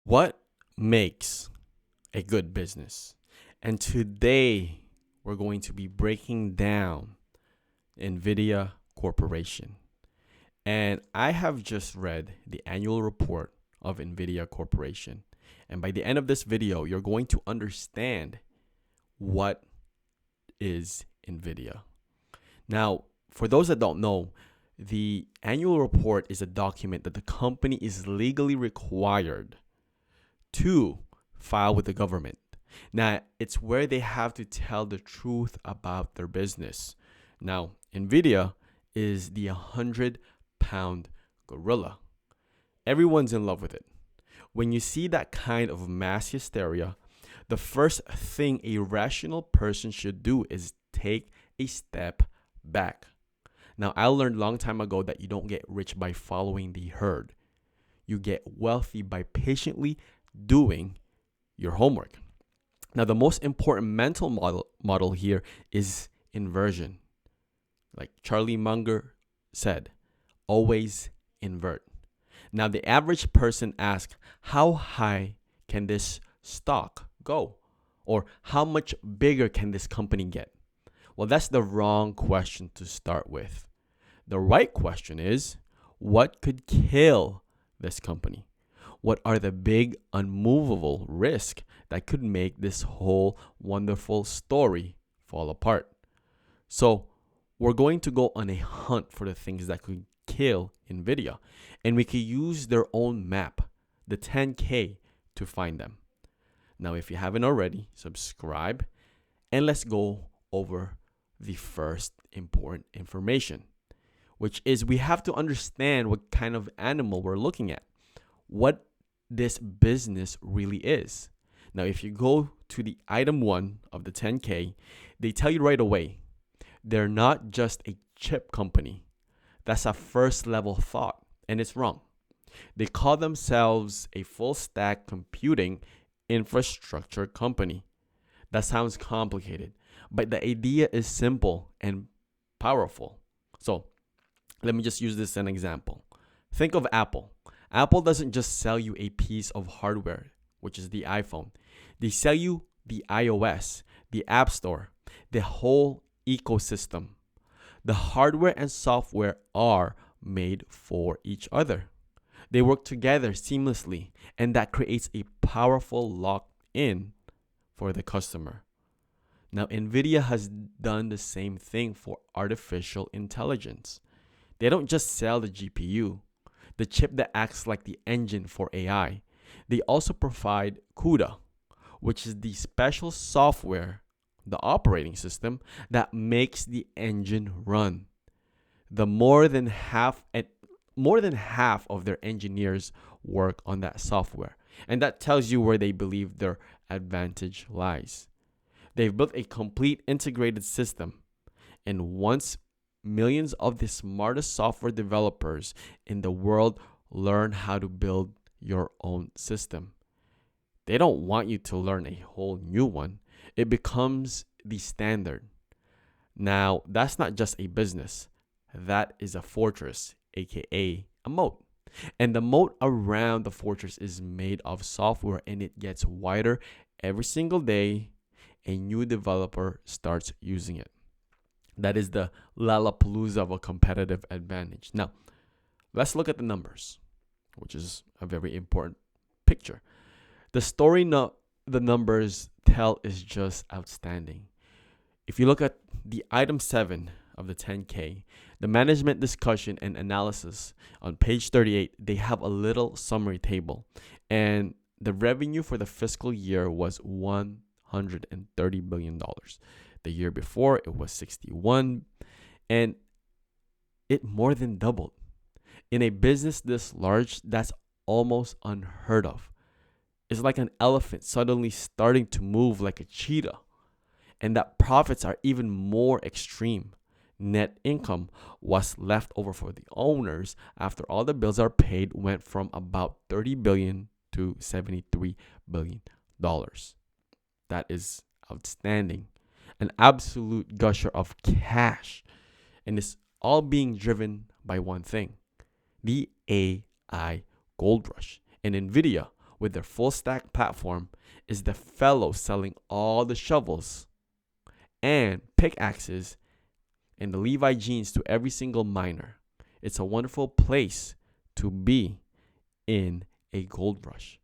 What makes a good business? And today we're going to be breaking down Nvidia Corporation. And I have just read the annual report of Nvidia Corporation. And by the end of this video, you're going to understand what is Nvidia. Now, for those that don't know, the annual report is a document that the company is legally required to file with the government. Now, it's where they have to tell the truth about their business. Now, Nvidia is the 100-pound gorilla. Everyone's in love with it. When you see that kind of mass hysteria, the first thing a rational person should do is take a step back. Now, I learned a long time ago that you don't get rich by following the herd. You get wealthy by patiently doing your homework. Now, the most important mental model here is inversion. Like Charlie Munger said, always invert. Now, the average person asks, how high can this stock go? Or how much bigger can this company get? Well, that's the wrong question to start with. The right question is, what could kill this company? What are the big unmovable risks that could make this whole wonderful story fall apart? So we're going to go on a hunt for the things that could kill Nvidia. And we could use their own map, the 10K, to find them. Now, if you haven't already, subscribe and let's go over the first important information, which is we have to understand what kind of animal we're looking at, what this business really is. Now, if you go to the item 1 of the 10K, they tell you right away, they're not just a chip company. That's a first level thought, and it's wrong. They call themselves a full stack computing infrastructure company. That sounds complicated, but the idea is simple and powerful. So let me just use this as an example. Think of Apple. Apple doesn't just sell you a piece of hardware, which is the iPhone. They sell you the iOS, the App Store, the whole ecosystem. The hardware and software are made for each other. They work together seamlessly, and that creates a powerful lock-in for the customer. Now, Nvidia has done the same thing for artificial intelligence. They don't just sell the GPU, the chip that acts like the engine for AI. They also provide CUDA, which is the special software, the operating system that makes the engine run. The more than half of their engineers work on that software, and that tells you where they believe their advantage lies. They've built a complete integrated system, and once millions of the smartest software developers in the world learn how to build your own system, they don't want you to learn a whole new one. It becomes the standard. Now, that's not just a business. That is a fortress, aka a moat. And the moat around the fortress is made of software, and it gets wider every single day a new developer starts using it. That is the Lollapalooza of a competitive advantage. Now, let's look at the numbers, which is a very important picture. The story the numbers tell is just outstanding. If you look at the item 7 of the 10K, the management discussion and analysis on page 38, they have a little summary table. And the revenue for the fiscal year was $130 billion. The year before, it was 61, and it more than doubled. In a business this large, that's almost unheard of. It's like an elephant suddenly starting to move like a cheetah, and that profits are even more extreme. Net income, what's left over for the owners after all the bills are paid, went from about $30 billion to $73 billion. That is outstanding. An absolute gusher of cash. And it's all being driven by one thing, the AI gold rush. And Nvidia, with their full stack platform is the fellow selling all the shovels and pickaxes and the Levi jeans to every single miner. It's a wonderful place to be in a gold rush.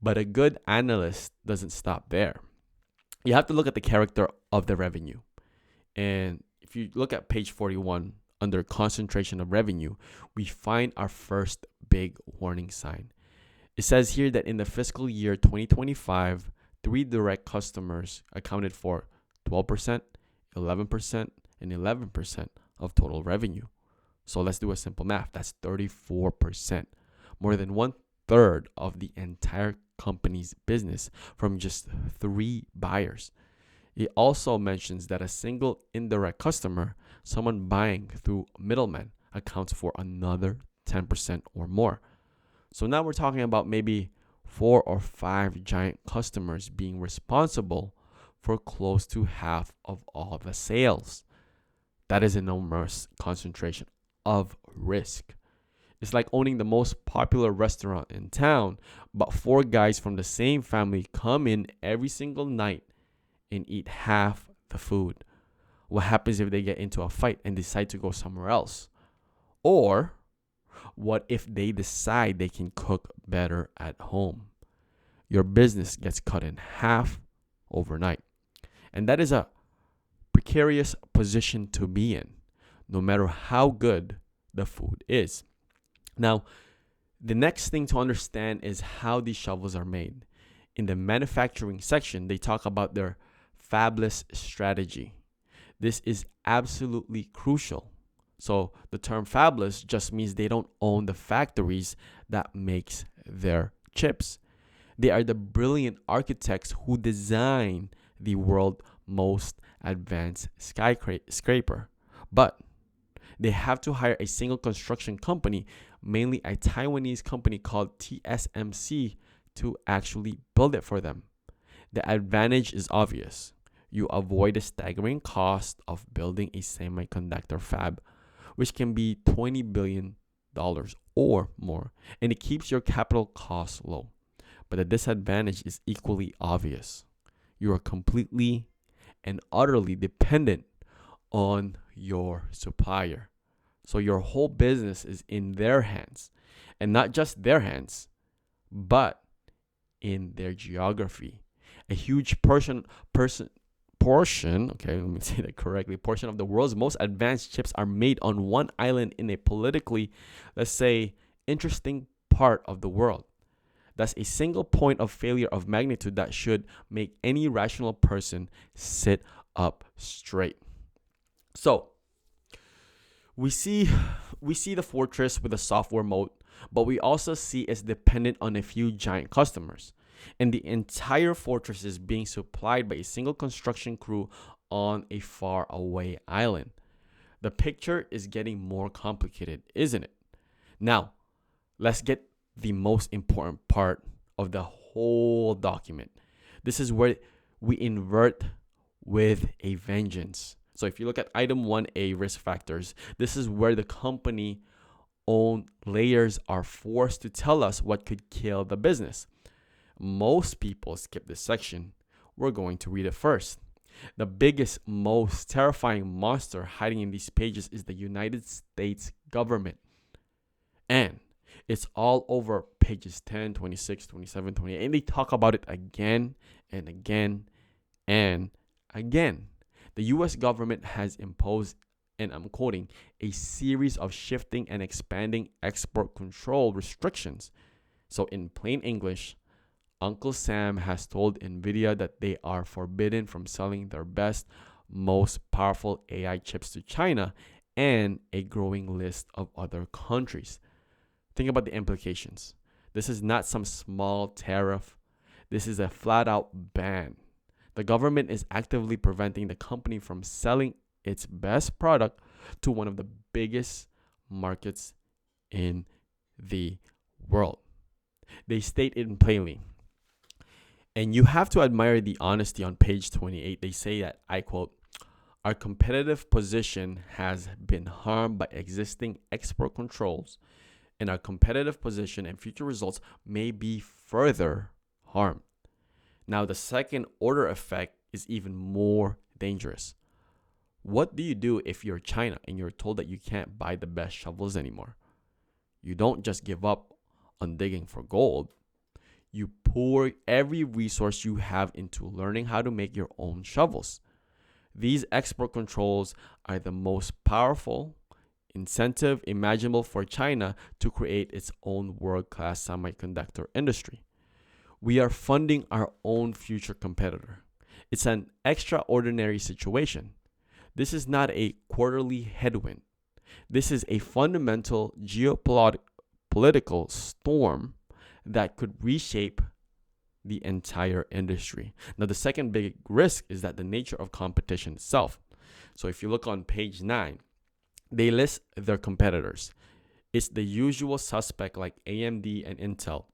But a good analyst doesn't stop there. You have to look at the character of the revenue. And if you look at page 41 under concentration of revenue, we find our first big warning sign. It says here that in the fiscal year 2025, 3 direct customers accounted for 12%, 11%, and 11% of total revenue. So let's do a simple math. That's 34%, more than 1/3 of the entire company's business from just 3 buyers. It also mentions that a single indirect customer, someone buying through middlemen, accounts for another 10% or more. So now we're talking about maybe 4 or 5 giant customers being responsible for close to half of all the sales. That is an enormous concentration of risk. It's like owning the most popular restaurant in town, but 4 guys from the same family come in every single night and eat half the food. What happens if they get into a fight and decide to go somewhere else? Or what if they decide they can cook better at home? Your business gets cut in half overnight. And that is a precarious position to be in, no matter how good the food is. Now, the next thing to understand is how these shovels are made. In the manufacturing section, they talk about their fabless strategy. This is absolutely crucial. So the term fabless just means they don't own the factories that makes their chips. They are the brilliant architects who design the world's most advanced skyscraper. But they have to hire a single construction company, mainly a Taiwanese company called TSMC, to actually build it for them. The advantage is obvious. You avoid the staggering cost of building a semiconductor fab, which can be $20 billion or more, and it keeps your capital costs low. But the disadvantage is equally obvious. You are completely and utterly dependent on your supplier. So your whole business is in their hands, and not just their hands, but in their geography. A huge portion, okay, let me say that correctly, portion of the world's most advanced chips are made on one island in a politically, let's say, interesting part of the world. That's a single point of failure of magnitude that should make any rational person sit up straight. So, we see the fortress with a software moat, but we also see it's dependent on a few giant customers. And the entire fortress is being supplied by a single construction crew on a far away island. The picture is getting more complicated, isn't it? Now, let's get the most important part of the whole document. This is where we invert with a vengeance. So if you look at item 1A, risk factors, this is where the company owned layers are forced to tell us what could kill the business. Most people skip this section. We're going to read it first. The biggest, most terrifying monster hiding in these pages is the United States government. And it's all over pages 10, 26, 27, 28. And they talk about it again and again and again. The U.S. government has imposed, and I'm quoting, a series of shifting and expanding export control restrictions. So in plain English, Uncle Sam has told Nvidia that they are forbidden from selling their best, most powerful AI chips to China and a growing list of other countries. Think about the implications. This is not some small tariff. This is a flat-out ban. The government is actively preventing the company from selling its best product to one of the biggest markets in the world. They state it plainly. And you have to admire the honesty on page 28. They say that, I quote, "Our competitive position has been harmed by existing export controls and our competitive position and future results may be further harmed. Now, the second order effect is even more dangerous. What do you do if you're China and you're told that you can't buy the best shovels anymore? You don't just give up on digging for gold. You pour every resource you have into learning how to make your own shovels. These export controls are the most powerful incentive imaginable for China to create its own world-class semiconductor industry. We are funding our own future competitor. It's an extraordinary situation. This is not a quarterly headwind. This is a fundamental geopolitical storm that could reshape the entire industry. Now, the second big risk is that the nature of competition itself. So if you look on page 9, they list their competitors. It's the usual suspect like AMD and Intel.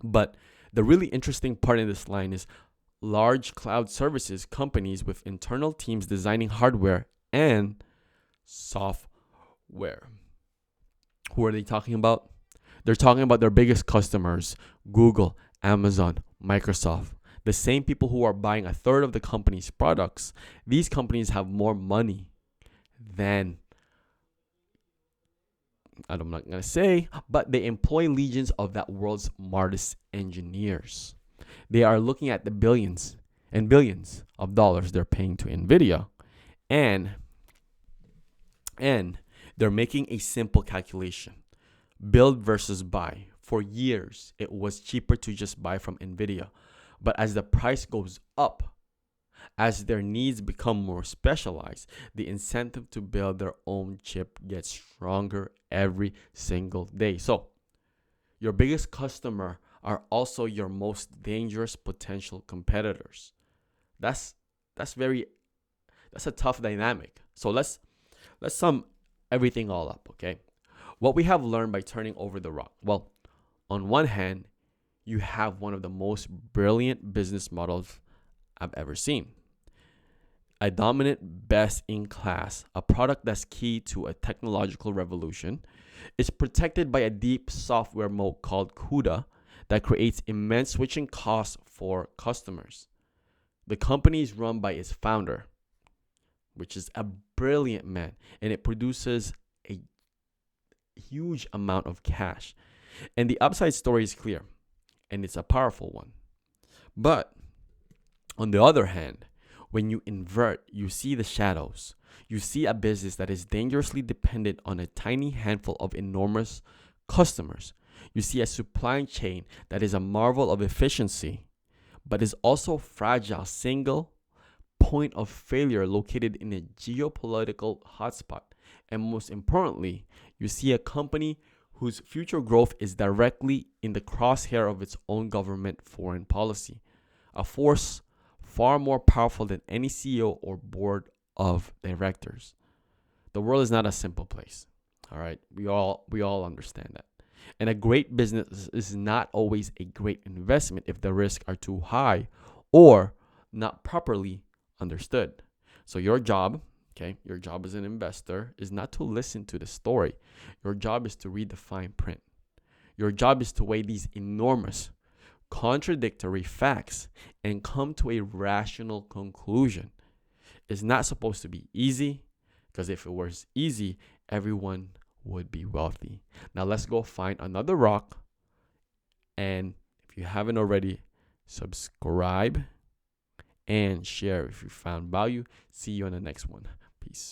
But the really interesting part in this line is large cloud services companies with internal teams designing hardware and software. Who are they talking about? They're talking about their biggest customers, Google, Amazon, Microsoft. The same people who are buying a third of the company's products. These companies have more money than, I'm not going to say, but they employ legions of that world's smartest engineers. They are looking at the billions and billions of dollars they're paying to Nvidia, and they're making a simple calculation. Build versus buy. For years, it was cheaper to just buy from Nvidia. But as the price goes up, as their needs become more specialized, the incentive to build their own chip gets stronger every single day. So, your biggest customer are also your most dangerous potential competitors. That's a tough dynamic. So let's sum everything all up, okay? What we have learned by turning over the rock. Well, on one hand, you have one of the most brilliant business models I've ever seen. A dominant, best in class, a product that's key to a technological revolution. It's protected by a deep software moat called CUDA that creates immense switching costs for customers. The company is run by its founder, which is a brilliant man, and it produces a huge amount of cash. And the upside story is clear, and it's a powerful one. But on the other hand, when you invert, you see the shadows. You see a business that is dangerously dependent on a tiny handful of enormous customers. You see a supply chain that is a marvel of efficiency, but is also fragile, single point of failure located in a geopolitical hotspot. And most importantly, you see a company whose future growth is directly in the crosshair of its own government foreign policy, a force far more powerful than any CEO or board of directors. The world is not a simple place. All right, we all understand that. And a great business is not always a great investment if the risks are too high or not properly understood. So your job as an investor is not to listen to the story. Your job is to read the fine print. Your job is to weigh these enormous contradictory facts and come to a rational conclusion. It's not supposed to be easy, because if it was easy, everyone would be wealthy. Now let's go find another rock, and if you haven't already, subscribe and share if you found value. See you on the next one. Peace.